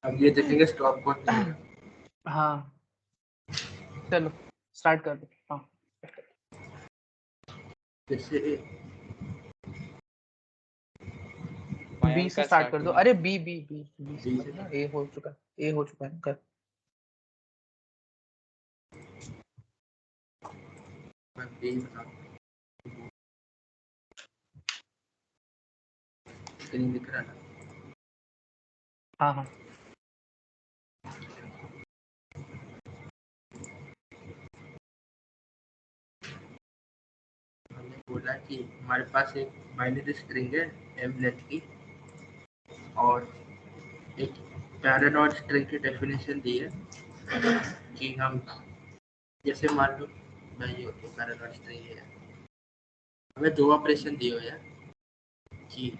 अब ये देखेंगे स्टॉप कौन करेगा। हाँ चलो स्टार्ट कर दो। हाँ जैसे बी से स्टार्ट कर दो। अरे बी बी बी बी से करो ना, ए हो चुका है, ए हो चुका है कर। मैं बी बता स्क्रीन दिख रहा है ना। हाँ हाँ हमने बोला कि हमारे पास एक बाइनरी स्ट्रिंग है एम लेंथ की, और एक पैरानॉइड स्ट्रिंग की डेफिनेशन दी है कि हम जैसे मान लो मैं ये होती पैरानॉइड स्ट्रिंग है, हमें दो ऑपरेशन दिए हुए हैं कि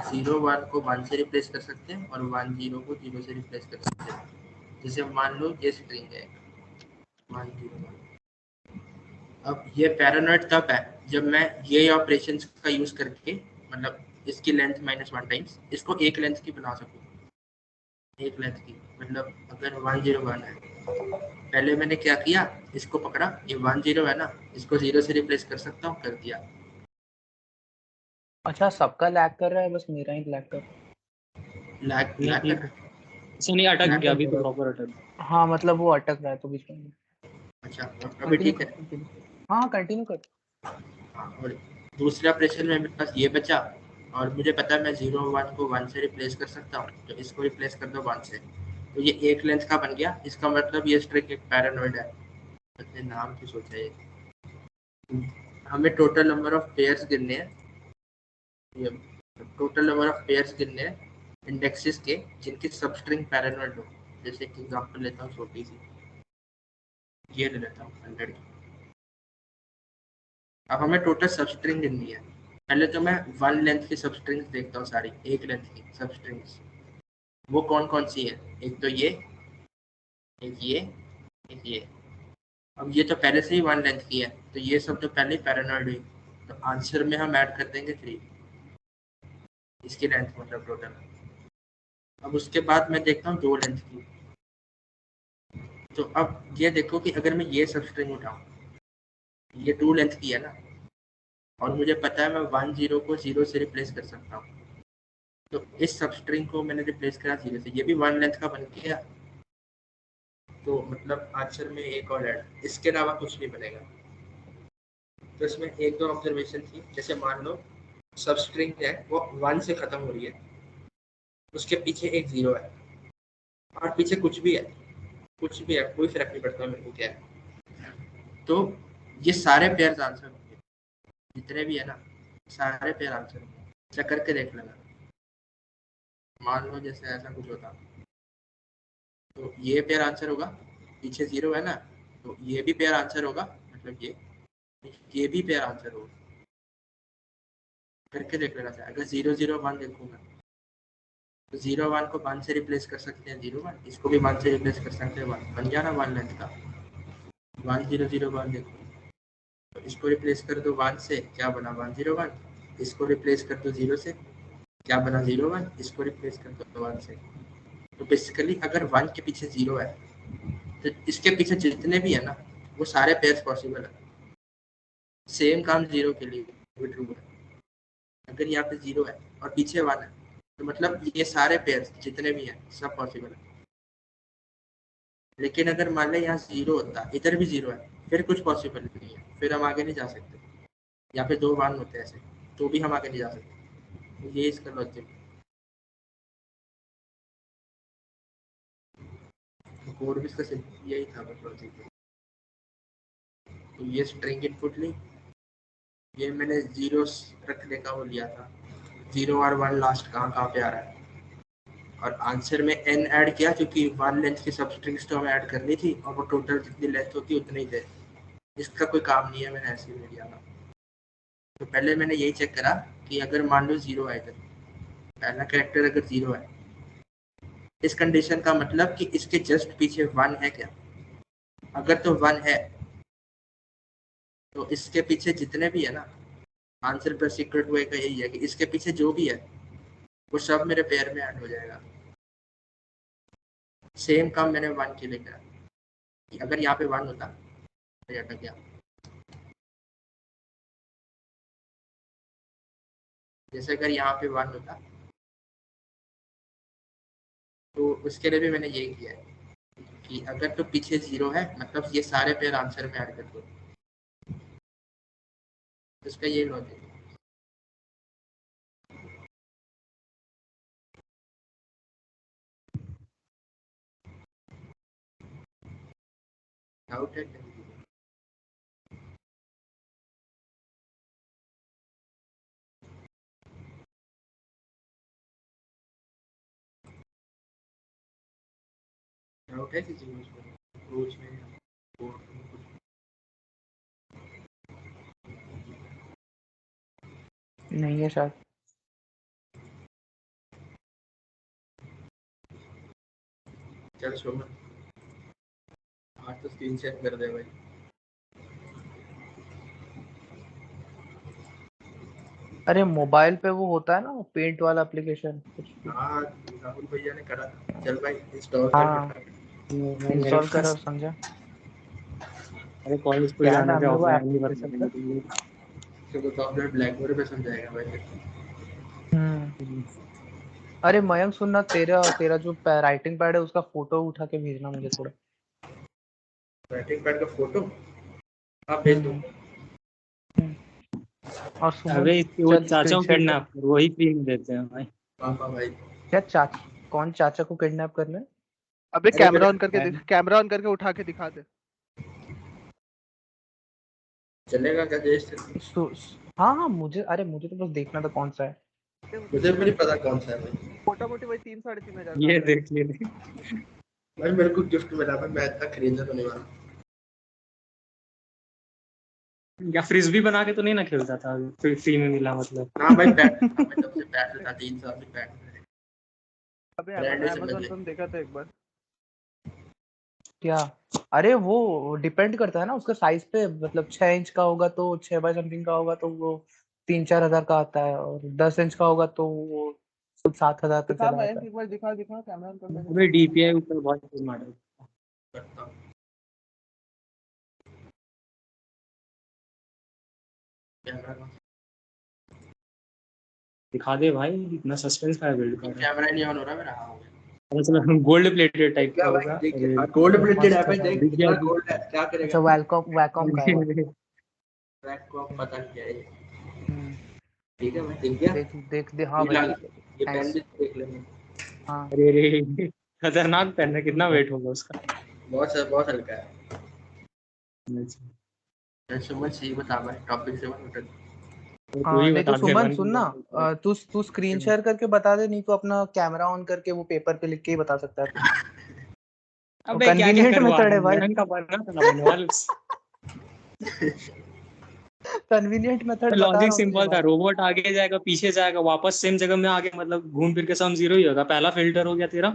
0 1 को 1 से रिप्लेस कर सकते हैं और 1 0 को 0 से रिप्लेस कर सकते हैं। जैसे मान लो ये स्ट्रिंग है 1 0 1। अब ये पैरानॉइड तब है जब मैं ये ऑपरेशन का यूज करके मतलब इसकी लेंथ -1 टाइम्स इसको एक लेंथ की बना सकूं। एक लेंथ की मतलब अगर 1 0 1 है, पहले मैंने क्या किया, इसको पकड़ा, ये 1 0 है ना, इसको 0 से रिप्लेस कर सकता हूँ, कर दिया। अच्छा सबका लैग कर रहा है, बस मेरा ही लैग कर रहा है। लैग नहीं लैग ठीक कर। है, ऐसा नहीं अटक लैग गया अभी तो प्रॉपर अटक। हाँ मतलब वो अटक रहा है तो बीच में। अच्छा अभी कंटिन्यू ठीक कर है। कंटिन्यू। हाँ कंटिन्यू कर। हाँ, और दूसरे ऑपरेशन में मेरे पास ये बचा, और मुझे पता है मैं 0 1 को 1 से रिप्लेस कर सकता हूँ, तो इसको रिप्लेस कर दो 1 से, तो ये एक लेंथ का बन गया। इसका मतलब ये स्ट्रिंग एक पैरानॉइड है। अपने नाम की सोचा है। हमें टोटल नंबर ऑफ पेयर्स गिनने हैं, ये टोटल नंबर ऑफ पेयर्स गिनने हैं इंडेक्सेस के जिनकी सब स्ट्रिंग पैरानॉइड हो। जैसे एक एग्जांपल लेता हूँ छोटी सी, ये ले लेता हूँ 100 की। अब हमें टोटल सब स्ट्रिंग गिननी है। पहले तो मैं 1 लेंथ की सब स्ट्रिंग्स देखता हूँ, सारी एक लेंथ की सब स्ट्रिंग्स। वो कौन कौन सी है, एक तो ये, एक ये, एक ये। अब ये तो पहले से ही 1 लेंथ की है, तो ये सब तो पहले ही पैरानॉइड हुई, तो आंसर में हम ऐड कर देंगे 3, इसकी लेंथ मतलब टोटल। अब उसके बाद मैं देखता हूँ 2 लेंथ की। तो अब ये देखो कि अगर मैं ये सब स्ट्रिंग उठाऊं, ये 2 लेंथ की है ना, और मुझे पता है मैं 1 0 को 0 से रिप्लेस कर सकता हूँ, तो इस सब स्ट्रिंग को मैंने रिप्लेस करा 0 से, ये भी 1 लेंथ का बन गया। तो मतलब आंसर में एक और ऐड, इसके अलावा कुछ नहीं बनेगा। तो इसमें एक दो ऑब्जर्वेशन थी, जैसे मान लो सब स्ट्रिंग है वो 1 से खत्म हो रही है, उसके पीछे एक 0 है, और पीछे कुछ भी है, कुछ भी है, कोई फर्क नहीं पड़ता मेरे को क्या है, तो ये सारे पेयर्स आंसर होंगे, जितने भी है ना सारे पेयर आंसर होंगे। अच्छा करके देख लेना। मान लो जैसे ऐसा कुछ होता, तो ये पेयर आंसर होगा, पीछे 0 है ना, तो ये भी पेयर आंसर होगा, मतलब ये भी पेयर आंसर होगा। करके देख लेना चाहिए। अगर 0 0 1 देखूंगा, तो 0 1 को 1 से रिप्लेस कर सकते हैं 0 1, इसको भी 1 से रिप्लेस कर सकते हैं 1, बन गया ना 1 लेंथ का। 1 0 0 1 देखो, तो इसको रिप्लेस कर दो 1 से, क्या बना 1 0 1, इसको रिप्लेस कर दो 0 से, क्या बना 0 1, इसको रिप्लेस कर दो 1 से। तो बेसिकली अगर 1 के पीछे 0 है, तो इसके पीछे जितने भी है ना वो सारे पेयर्स पॉसिबल है। सेम काम 0 के लिए भी ट्रू है। अगर यहाँ पे 0 है और पीछे 1 है, तो मतलब ये सारे पेयर्स जितने भी हैं सब पॉसिबल है। लेकिन अगर मान लें यहाँ 0 होता, इधर भी 0 है, फिर कुछ पॉसिबल नहीं है, फिर हम आगे नहीं जा सकते। यहाँ पे 2 1 होते हैं ऐसे, तो भी हम आगे नहीं जा सकते। तो ये इसका लॉजिक। कोड भी इसका यही था बस लॉजिक। तो ये स्ट्रिंग इनपुट ली, ये मैंने 0 रखने का वो लिया था, 0 और 1 लास्ट कहाँ कहाँ पे आ रहा है, और आंसर में n ऐड किया क्योंकि 1 लेंथ की सब स्ट्रिंग्स तो हमें ऐड करनी थी, और वो टोटल जितनी लेंथ होती है उतनी ही थे। इसका कोई काम नहीं है, मैंने ऐसे ही ले लिया था। तो पहले मैंने यही चेक करा कि अगर मान लो 0 है, इधर पहला कैरेक्टर अगर 0 है, इस कंडीशन का मतलब कि इसके जस्ट पीछे 1 है क्या। अगर तो 1 है, तो इसके पीछे जितने भी है ना, आंसर पर सीक्रेट वे का यही है कि इसके पीछे जो भी है वो सब मेरे पेयर में ऐड हो जाएगा। सेम काम मैंने 1 के लिए करा। अगर यहाँ पे 1 होता तो ये अटक गया। जैसे अगर यहाँ पे 1 होता तो उसके लिए भी मैंने यही किया है कि अगर तो पीछे 0 है मतलब ये सारे पेयर आंसर में ऐड कर दो। इसका ये लॉजिक है। डाउट है डाउट है किसी को रोज में बोर्ड में कुछ? नहीं है शायद। चल सुमन आज तो स्क्रीन शेयर कर दे भाई। अरे मोबाइल पे वो होता है ना पेंट वाला एप्लीकेशन कुछ। हाँ राहुल भैया ने करा। चल भाई इंस्टॉल हाँ कर। मेरे इंस्टॉल पास करो समझा। अरे कॉलेज को क्या जाने नाम पे है वो ऑफलाइन नहीं एप्लीकेशन का? बताएंगे। तो सॉफ्टवेयर ब्लैक बोर्ड पे समझाएगा भाई। अरे मयंक सुनना, तेरा तेरा जो राइटिंग पैड है उसका फोटो उठा के भेजना मुझे थोड़ा। राइटिंग पैड का फोटो आप भेज दो। और सुमन अबे इसके वो चल चाचा को स्क्रीनशॉट किडनैप कर वही फ्री में देते हैं भाई। पापा भाई क्या कौन चाचा को किडनैप करना है? अबे अरे कैमरा मेरा ऑन करके कैमरा ऑन करके उठा के दिखा दे। चलेगा क्या देश से? हाँ हाँ मुझे तो बस देखना था कौन सा है। मुझे भी नहीं पता कौन सा है भाई। मोटा मोटी वही 3-3.5 हजार ये का आता है। देख लिए भाई मेरे को गिफ्ट मिला भाई मैं इतना खरीदने तो नहीं वाला। या फ्रिस्बी बना के तो नहीं ना खेलता था फिर फ्री में मिला मतलब। हाँ भाई पैड मैं तब से पैड लेता 3 साल से पैड। अबे ब्रांड ही समझ अमेज़न ले। पे हम देखा था एक बार। क्या? अरे वो डिपेंड करता है ना उसका साइज पे, मतलब 6 इंच का होगा तो 6 बाय समथिंग का होगा तो वो 3-4 हजार का आता है, और 10 इंच का होगा तो वो 7 हजार तक दिखा चला मैं आता है। एक बार दिखा कैमरा ऑन करके अबे दिखा। डीपीआई ऊपर बहुत मॉडल करता हूँ। कैमरा दिखा दे भाई इतना सस्पेंस का बिल्ड कर रहा है। कैमरा नहीं ऑन हो रहा मेरा। हाँ हो गया। मतलब गोल्ड प्लेटेड टाइप का क्या भाई होगा। देख अरे गोल्ड प्लेटेड है मस्त है भाई भाई। देख दिख गया कितना गोल्ड है क्या अच्छा करेगा? वैकॉम का है वो। ट्रैक को पता नहीं क्या है ये। हम्म, ठीक है भाई दिख गया। देख देख दे, हाँ ये भाई ला देख लिया। ये पेन नाइस। भी देख लेंगे। हाँ अरे खतरनाक पेन है कितना वेट होगा उसका। बहुत हल्का है। सुमन सही बता भाई टॉपिक से मत हट। तू हाँ, ही नहीं तो बता दे सुमन वन। सुन ना, तू स्क्रीन शेयर करके बता दे, नहीं तो अपना कैमरा ऑन करके वो पेपर पे लिख के ही बता सकता है तू। अबे क्या क्या कन्वीनियंट करवा मेथड रहा है है भाई। मयंक का बनना था ना बनवाल। कन्वीनियंट मेथड बता लॉजिक रहा हूँ तुझे सिंपल था भाई। रोबोट आगे जाएगा पीछे जाएगा वापस सेम जगह में आगे मतलब घूम फिर के सम जीरो ही होगा पहला फिल्टर हो गया तेरा।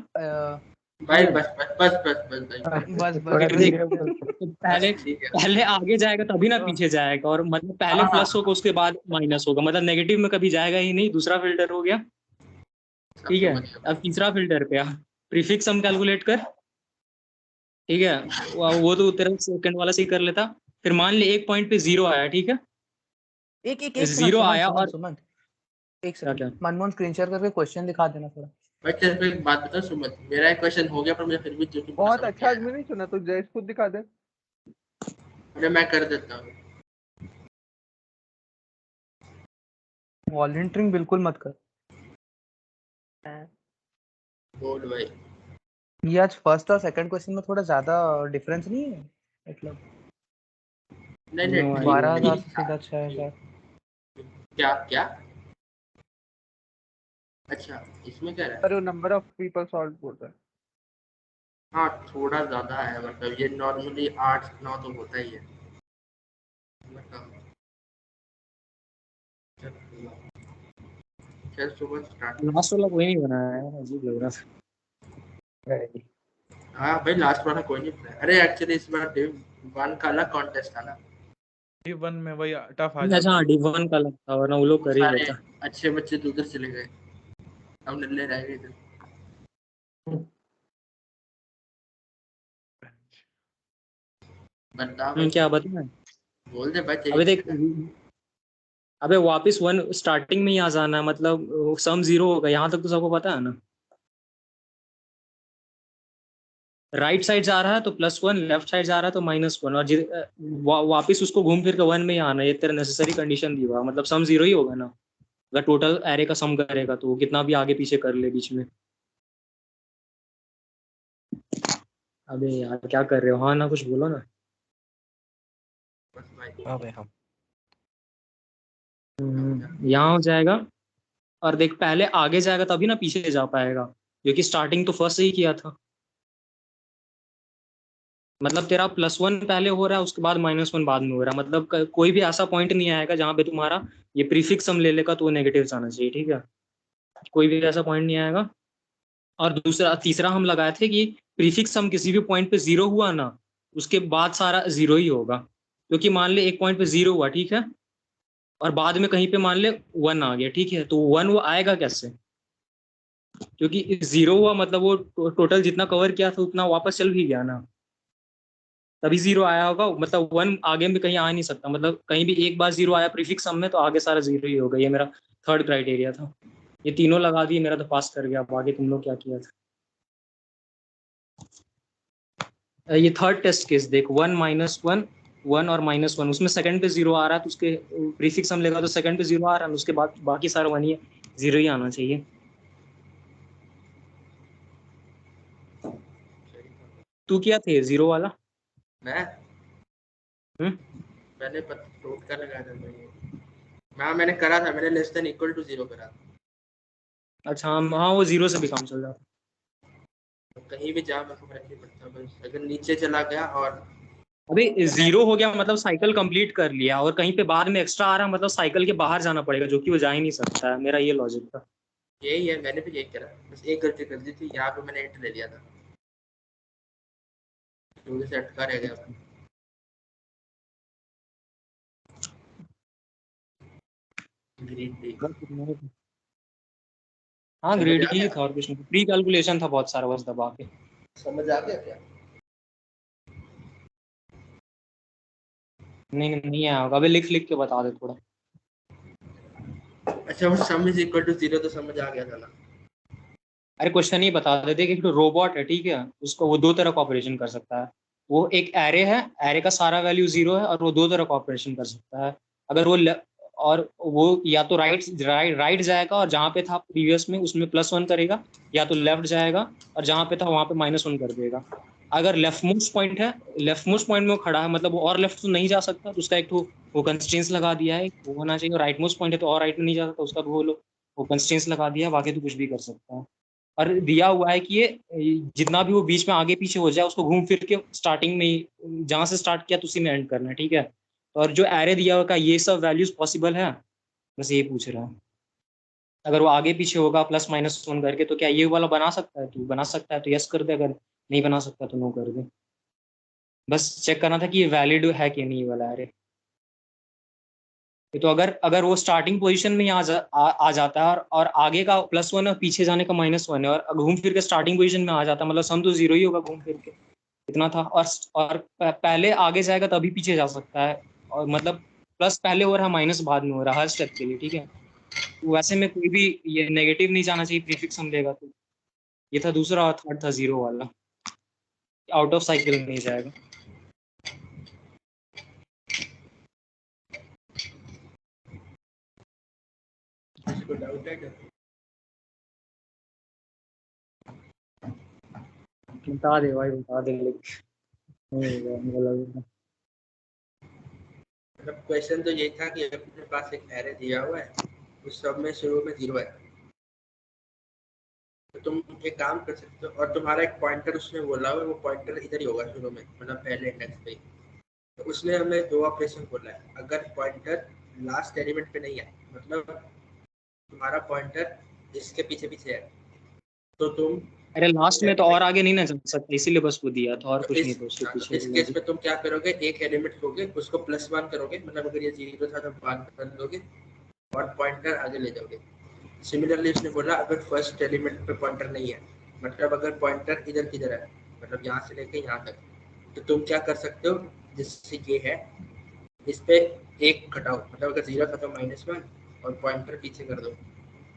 भाई बस भाई। बस बस थोड़ा बस देख बस। तो पहले ठीक है। पहले आगे जाएगा तभी ना पीछे जाएगा और मतलब पहले हाँ प्लस होगा उसके बाद माइनस होगा मतलब नेगेटिव में कभी जाएगा ही नहीं दूसरा फिल्टर हो गया। सब ठीक है समझ गया। अब तीसरा फिल्टर पे आ प्रीफिक्स हम कैलकुलेट कर। ठीक है वो तो तेरा सेकंड वाला सही कर लेता। फिर मान ले एक पॉइंट पे जीरो आया ठीक है। एक सेकंड जीरो सुमन आया सुमन और सुमन, एक क्या सेकंड क्या मनमोहन स्क्रीन शेयर करके क्वेश्चन दिखा देना थोड़ा। भाई तेरे को एक बात बता सुमन मेरा एक क्वेश्चन हो गया पर मुझे फिर भी जो तुम बोला बहुत समझ अच्छा नहीं आदमी आया। नहीं सुना तू जय खुद दिखा दे। अरे मैं कर देता हूँ। वॉलंटियरिंग बिल्कुल मत कर। बोल भाई। ये आज फर्स्ट और सेकंड क्वेश्चन में थोड़ा ज्यादा डिफरेंस नहीं है, मतलब नहीं नो 12,000 आइडिया। से सीधा 6,000। क्या क्या अच्छा इसमें क्या रहा है? अरे वो नंबर ऑफ पीपल सॉल्व बोल रहा है। हाँ थोड़ा ज्यादा है मतलब ये नॉर्मली 8-9 तो होता ही है। चल सुबह स्टार्ट। लास्ट वाला कोई नहीं बनाया है अजीब लग रहा था। हाँ भाई लास्ट वाला कोई नहीं बनाया। अरे एक्चुअली इस बार डिव 1 का अलग कॉन्टेस्ट था ना। वन में वही टफ आ अच्छा जाता हाँ है। डिवन का लगता वरना वो लोग वो कर ही सारे लेता। अच्छे बच्चे तो उधर चले गए। हम नल्ले रह गए इधर। बता भाई, क्या बता? बोल दे भाई, तेरी अबे देख, इच्छा है। अबे वापस वन स्टार्टिंग में ही आ जाना है, मतलब सम जीरो होगा, यहाँ तक तो सबको पता है ना। राइट साइड जा रहा है तो +1, लेफ्ट साइड जा रहा है तो -1, और वापिस उसको घूम फिर के 1 में ही आना है। ये तेरा नेसेसरी कंडीशन दी हुआ, मतलब सम जीरो ही होगा ना। अगर टोटल एरे का सम करेगा तो वो कितना भी आगे पीछे कर ले बीच में। अबे यार क्या कर रहे हो? हाँ ना, कुछ बोलो ना। बस भाई, अबे हम यहाँ हो जाएगा। और देख, पहले आगे जाएगा तभी ना पीछे जा पाएगा, क्योंकि स्टार्टिंग तो फर्स्ट से ही किया था। मतलब तेरा +1 पहले हो रहा है, उसके बाद -1 बाद में हो रहा है। मतलब कोई भी ऐसा पॉइंट नहीं आएगा जहाँ पे तुम्हारा ये प्रीफिक्स सम ले लेगा तो वो नेगेटिव जाना चाहिए, ठीक है। कोई भी ऐसा पॉइंट नहीं आएगा। और दूसरा तीसरा हम लगाए थे कि प्रीफिक्स सम किसी भी पॉइंट पे 0 हुआ ना, उसके बाद सारा 0 ही होगा। क्योंकि मान ले एक पॉइंट पे 0 हुआ, ठीक है, और बाद में कहीं पे मान ले 1 आ गया, ठीक है, तो 1 वो आएगा कैसे? क्योंकि 0 हुआ मतलब वो टोटल जितना कवर किया था उतना वापस चल भी गया ना, तभी 0 आया होगा। मतलब 1 आगे में कहीं आ नहीं सकता। मतलब कहीं भी एक बार 0 आया प्रीफिक्स सम में तो आगे सारा 0 ही होगा। ये मेरा थर्ड क्राइटेरिया था। ये तीनों लगा दिए, मेरा तो पास कर गया। अब आगे तुम लोग क्या किया था? ये थर्ड टेस्ट केस देख, 1 -1 1 और -1, उसमें सेकंड पे 0 आ रहा है तो उसके प्रीफिक्स सम लेगा तो सेकंड पे 0 आ रहा है, उसके बाद बाकी सारा 1 ही 0 ही आना चाहिए। तू क्या थे 0 वाला? मैं मैंने प्रूफ का लगाया था भाई। मैंने करा था, मैंने लेस देन इक्वल टू 0 करा था। अच्छा हाँ, वो 0 से भी काम चल जाता। तो कहीं भी जा मेरे को फर्क नहीं पड़ता, बस अगर नीचे चला गया और अभी 0 हो गया मतलब साइकिल कंप्लीट कर लिया, और कहीं पे बाद में एक्स्ट्रा आ रहा है मतलब साइकिल के बाहर जाना पड़ेगा, जो कि वो जा ही नहीं सकता है। मेरा ये लॉजिक था। यही है, मैंने भी यही करा। बस एक गलती कर दी थी, यहाँ पे मैंने एंटर ले लिया था, तो से अटका रह गया। ग्रीन टी हाँ, समझ ग्रेड आ ही गया? था और कुछ नहीं। प्री कैलकुलेशन था बहुत सारा, बस दबा के। समझ आ गया क्या? नहीं नहीं आया होगा। अबे लिख लिख के बता दे थोड़ा। अच्छा, वो सम इज इक्वल टू 0 तो समझ आ गया था ना। अरे क्वेश्चन ही बता देते कि तो रोबोट है, ठीक है, उसको वो दो तरह का ऑपरेशन कर सकता है। वो एक एरे है, एरे का सारा वैल्यू 0 है, और वो दो तरह का ऑपरेशन कर सकता है। अगर वो और वो या तो राइट जाएगा और जहाँ पे था प्रीवियस में उसमें +1 करेगा, या तो लेफ्ट जाएगा और जहाँ पे था वहाँ पे -1 कर देगा। अगर लेफ्ट मोस्ट पॉइंट है, लेफ्ट मोस्ट पॉइंट में वो खड़ा है, मतलब वो और लेफ्ट तो नहीं जा सकता, तो उसका एक तो वो कंस्ट्रेंट्स लगा दिया है, वो होना चाहिए। राइट मोस्ट पॉइंट है तो और राइट में नहीं जा सकता, उसका वो कंस्ट्रेंट्स लगा दिया है, बाकी तो कुछ भी कर सकता है। और दिया हुआ है कि ये जितना भी वो बीच में आगे पीछे हो जाए उसको घूम फिर के स्टार्टिंग में ही जहां से स्टार्ट किया तो उसी में एंड करना है, ठीक है। और जो एरे दिया हुआ का ये सब वैल्यूज पॉसिबल है, बस ये पूछ रहा है। अगर वो आगे पीछे होगा +-1 करके तो क्या ये वाला बना सकता है? तू बना सकता है तो यस कर दे, अगर नहीं बना सकता तो नो कर दे। बस चेक करना था कि ये वैलिड है कि नहीं ये वाला एरे। तो अगर अगर वो स्टार्टिंग पोजीशन में आ जाता है और आगे का +1 और पीछे जाने का -1 है और घूम फिर के स्टार्टिंग पोजीशन में आ जाता है, मतलब सम तो 0 ही होगा घूम फिर के। इतना था। और पहले आगे जाएगा तभी पीछे जा सकता है, और मतलब प्लस पहले हो रहा है माइनस बाद में हो रहा है हर स्टेप के लिए, ठीक है। तो वैसे में कोई भी ये नेगेटिव नहीं जाना चाहिए प्रीफिक्स हम लेगा तो। ये था दूसरा, और थर्ड था 0 वाला, आउट ऑफ साइकिल नहीं जाएगा। किसी को डाउट है क्या? बता दे भाई, बता दे। मतलब क्वेश्चन तो ये था कि अपने पास एक एरे दिया हुआ है, उस सब में शुरू में 0 है, तो तुम एक काम कर सकते हो, और तुम्हारा एक पॉइंटर उसमें बोला हुआ है, वो पॉइंटर इधर ही होगा शुरू में, मतलब पहले इंडेक्स पे। तो उसने हमें दो ऑपरेशन बोला है। अगर पॉइंटर लास्ट एलिमेंट पे नहीं है, मतलब तुम्हारा पॉइंटर इसके पीछे पीछे है, तो तुम अरे लास्ट में तो और आगे नहीं ना जा सकता, इसीलिए बस वो दिया था, और तो कुछ नहीं था उसके तो पीछे इस केस लॉजिक। में तुम क्या करोगे, एक एलिमेंट लोगे, उसको +1 करोगे, मतलब अगर ये 0 था तो 1 कर दोगे और पॉइंटर आगे ले जाओगे। सिमिलरली उसने बोला अगर फर्स्ट एलिमेंट पे पॉइंटर नहीं है, मतलब अगर पॉइंटर इधर किधर है, मतलब यहाँ से लेके यहाँ तक, तो तुम क्या कर सकते हो, जिससे ये है, इस पे एक घटाओ, मतलब अगर 0 था तो -1 और पॉइंटर पीछे कर दो।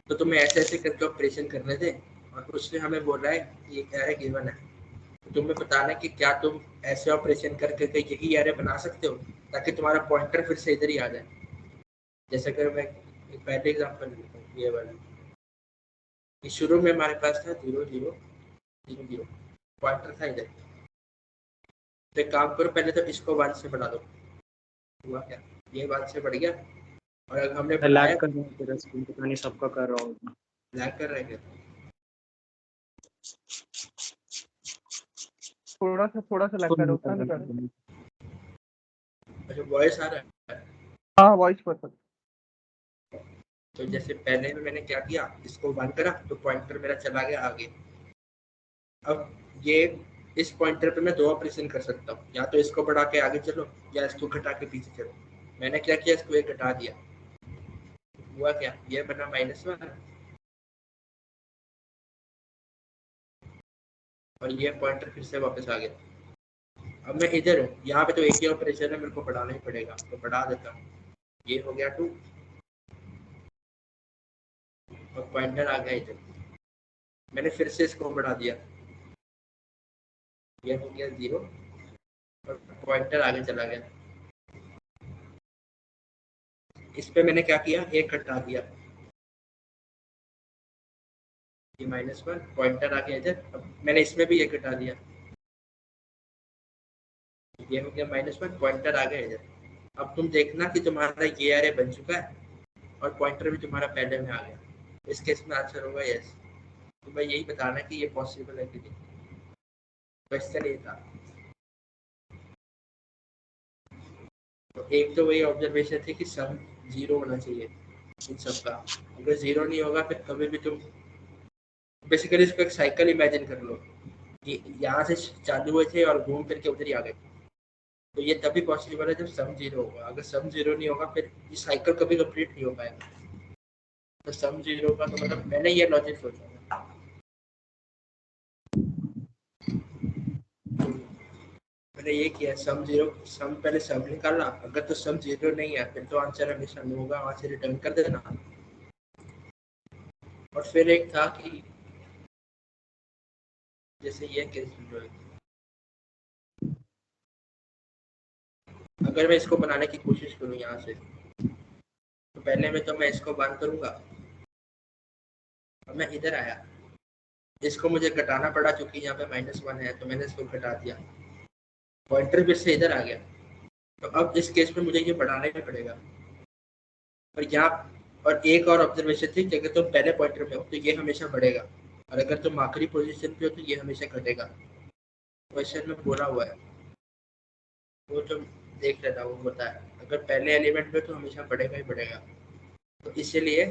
तो तुम्हें ऐसे ऐसे करके ऑपरेशन करने थे और उसने हमें बोला है कि एक एरे गिवन है, तो तुम्हें बताना है कि क्या तुम ऐसे ऑपरेशन करके यही एरे बना सकते हो ताकि तुम्हारा पॉइंटर फिर से इधर ही आ जाए। जैसे अगर मैं एक पहले एग्जांपल लेता हूँ, ये वाला कि शुरू में हमारे पास था 0 0 0 0, पॉइंटर था इधर। तो एक काम करो, पहले तो इसको 1 से बढ़ा दो। हुआ क्या, ये 1 से बढ़ गया। और अगर हमने मैं बढ़ाया, लैग कर रहा हूँ तेरा स्क्रीन, पता नहीं सबका कर रहा हूँ। लैग कर रहे हैं थोड़ा सा लग कर उतना नहीं कर। अच्छा, वॉइस आ रहा है। हाँ वॉइस पर। तो जैसे पहले में मैंने क्या किया, इसको 1 करा तो पॉइंटर मेरा चला गया आगे। अब ये इस पॉइंटर पे मैं 2 ऑपरेशन कर सकता हूँ, या तो इसको बढ़ा के आगे चलो या इसको घटा के पीछे चलो। मैंने क्या किया, इसको एक घटा दिया। हुआ क्या, ये बना -1 और ये पॉइंटर फिर से वापस आ गया। अब मैं इधर हूँ, यहाँ पे तो एक ही ऑपरेशन है, मेरे को बढ़ाना ही पड़ेगा, तो बढ़ा देता हूँ। ये हो गया 2 और पॉइंटर आ गया इधर। मैंने फिर से इसको बढ़ा दिया, ये हो गया 0 और पॉइंटर आगे चला गया। इस पे मैंने क्या किया, एक घटा दिया, ये -1 पॉइंटर आ गया इधर। अब मैंने इसमें भी एक घटा दिया, ये हो गया -1 पॉइंटर आ गया इधर। अब तुम देखना कि तुम्हारा ये एरे बन चुका है और पॉइंटर भी तुम्हारा पहले में आ गया। इस केस में आंसर होगा यस। तो मैं यही बताना कि ये पॉसिबल है कि नहीं। क्वेश्चन ये था। तो एक तो वही ऑब्जर्वेशन थी कि सम 0 होना चाहिए इन सबका। अगर 0 नहीं होगा फिर कभी भी तुम बेसिकली इसको एक साइकिल इमेजिन कर लो कि यहाँ से चालू हुए थे और घूम फिर के उधर ही आ गए। तो ये तभी पॉसिबल है जब सम 0 होगा। अगर सम 0 नहीं होगा फिर ये साइकिल कभी कंप्लीट नहीं हो पाएगा। तो सम 0 का तो मतलब मैंने ये लॉजिक सोचा, मैंने ये किया सम 0, सम पहले सम निकालना, अगर तो सम 0 नहीं है फिर तो आंसर हमेशा नो होगा, वहां से रिटर्न कर देना। और फिर एक था कि जैसे ये केस जो है, अगर मैं इसको बनाने की कोशिश करूँ यहाँ से, तो पहले में तो मैं इसको बंद करूंगा। अब मैं इधर आया, इसको मुझे घटाना पड़ा क्योंकि यहाँ पे -1 है, तो मैंने इसको घटा दिया, पॉइंटर फिर से इधर आ गया। तो अब इस केस में मुझे ये बढ़ाना ही पड़ेगा। और यहाँ और एक और ऑब्जर्वेशन थी कि अगर तुम पहले पॉइंटर पे हो तो ये हमेशा बढ़ेगा, और अगर तुम आखिरी पोजीशन पे हो तो ये हमेशा घटेगा। क्वेश्चन में बोला हुआ है, वो तुम देख लेना, वो होता है अगर पहले एलिमेंट पे तो हमेशा बढ़ेगा ही बढ़ेगा। तो इसीलिए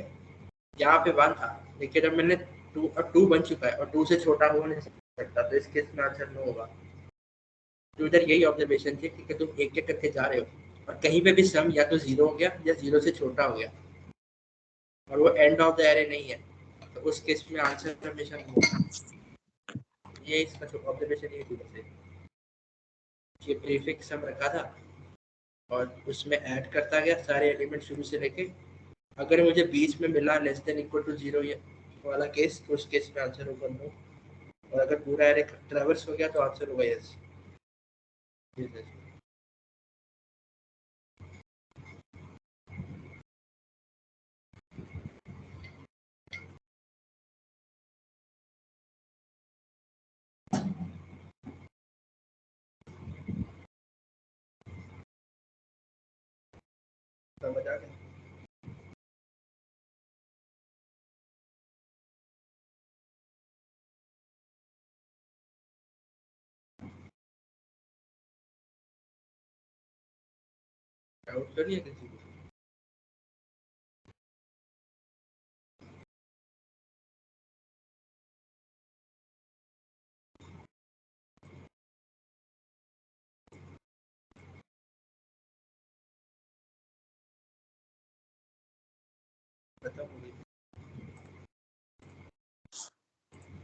यहाँ पे 1 था, लेकिन अब मैंने 2, अब 2 बन चुका है और 2 से छोटा हो नहीं सकता, तो इस केस में आंसर नो होगा। तो इधर यही ऑब्जर्वेशन थी कि तुम एक एक करके जा रहे हो और कहीं पे भी सम या तो 0 हो गया या 0 से छोटा हो गया और वो एंड ऑफ द एरे नहीं है, तो उस केस में आंसर हमेशा नो होगा। ये इसका ऑब्जर्वेशन ये थी, ये प्रीफिक्स सम रखा था और उसमें ऐड करता गया सारे एलिमेंट शुरू से लेके। अगर मुझे बीच में मिला लेस देन इक्वल टू 0 ये वाला केस, तो उस केस में आंसर होगा नो। और अगर पूरा एरे ट्रैवर्स हो गया तो आंसर होगा यस। समझ आ गया? डाउट तो नहीं है किसी को? खत्म हो गई।